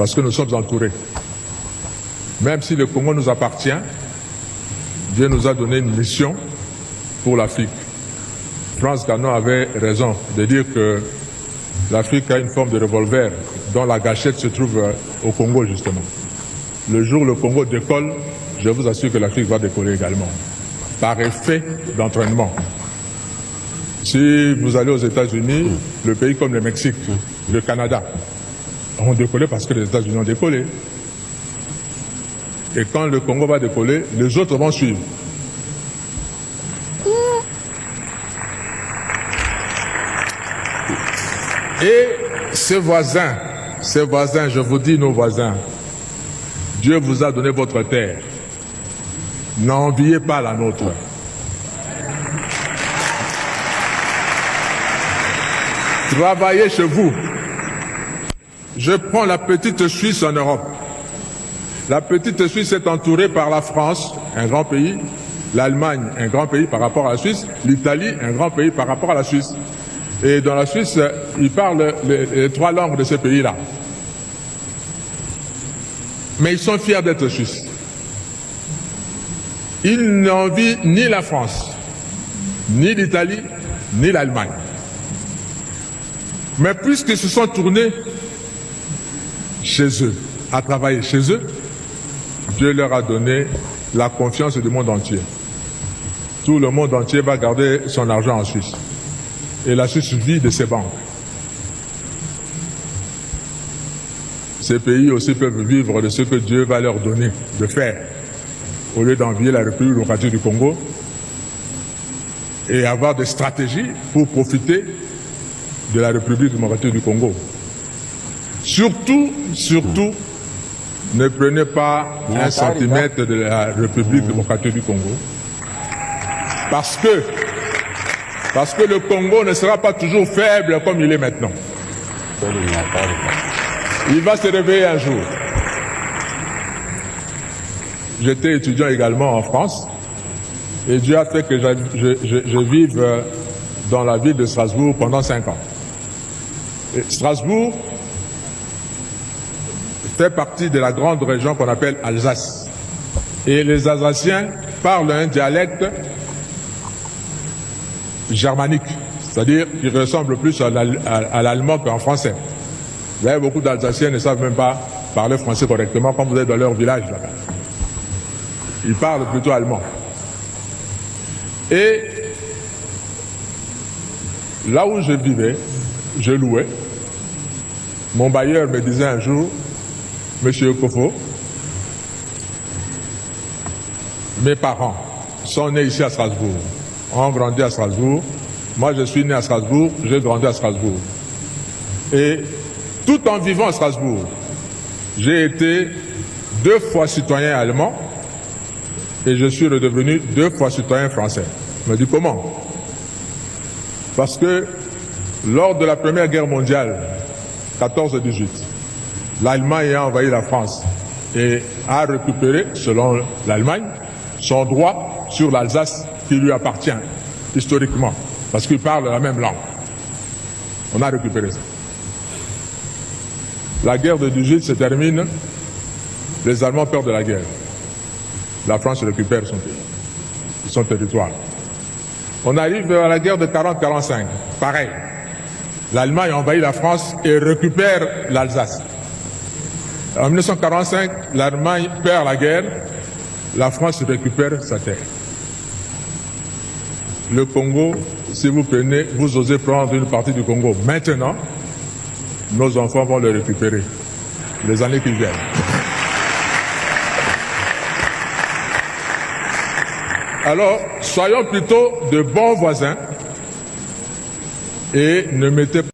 parce que nous sommes entourés. Même si le Congo nous appartient, Dieu nous a donné une mission pour l'Afrique. Frantz Fanon avait raison de dire que l'Afrique a une forme de revolver dont la gâchette se trouve au Congo justement. Le jour où le Congo décolle, je vous assure que l'Afrique va décoller également, par effet d'entraînement. Si vous allez aux États-Unis, le pays comme le Mexique, le Canada, ont décollé parce que les États-Unis ont décollé. Et quand le Congo va décoller, les autres vont suivre. Et ces voisins, je vous dis nos voisins, Dieu vous a donné votre terre. N'enviez pas la nôtre. Travaillez chez vous. Je prends la petite Suisse en Europe. La petite Suisse est entourée par la France, un grand pays, l'Allemagne, un grand pays par rapport à la Suisse, l'Italie, un grand pays par rapport à la Suisse. Et dans la Suisse, ils parlent les trois langues de ces pays-là. Mais ils sont fiers d'être Suisses. Ils n'envient ni la France, ni l'Italie, ni l'Allemagne. Mais puisqu'ils se sont tournés chez eux, à travailler chez eux, Dieu leur a donné la confiance du monde entier. Tout le monde entier va garder son argent en Suisse. Et la Suisse vit de ses banques. Ces pays aussi peuvent vivre de ce que Dieu va leur donner de faire, au lieu d'envier la République démocratique du Congo et avoir des stratégies pour profiter de la République démocratique du Congo. Surtout, ne prenez pas un centimètre de la République démocratique du Congo. Parce que le Congo ne sera pas toujours faible comme il est maintenant. Il va se réveiller un jour. J'étais étudiant également en France et Dieu a fait que je vive dans la ville de Strasbourg pendant 5 ans. Et Strasbourg fait partie de la grande région qu'on appelle Alsace. Et les Alsaciens parlent un dialecte germanique, c'est-à-dire qu'il ressemble plus à l'allemand qu'en français. Vous avez beaucoup d'Alsaciens qui ne savent même pas parler français correctement quand vous êtes dans leur village là-bas. Ils parlent plutôt allemand. Et là où je vivais, je louais. Mon bailleur me disait un jour, Monsieur Kofo, mes parents sont nés ici à Strasbourg, ont grandi à Strasbourg. Moi, je suis né à Strasbourg, j'ai grandi à Strasbourg. Et tout en vivant à Strasbourg, j'ai été 2 fois citoyen allemand et je suis redevenu 2 fois citoyen français. Je me dis comment? Parce que lors de la Première Guerre mondiale, 14-18, l'Allemagne a envahi la France et a récupéré, selon l'Allemagne, son droit sur l'Alsace qui lui appartient historiquement, parce qu'ils parlent la même langue. On a récupéré ça. La guerre de 18 se termine, les Allemands perdent la guerre. La France récupère son territoire. On arrive à la guerre de 40-45, pareil. L'Allemagne envahit la France et récupère l'Alsace. En 1945, l'Allemagne perd la guerre, la France récupère sa terre. Le Congo, si vous prenez, vous osez prendre une partie du Congo maintenant, nos enfants vont le récupérer les années qui viennent. Alors, soyons plutôt de bons voisins et ne mettez pas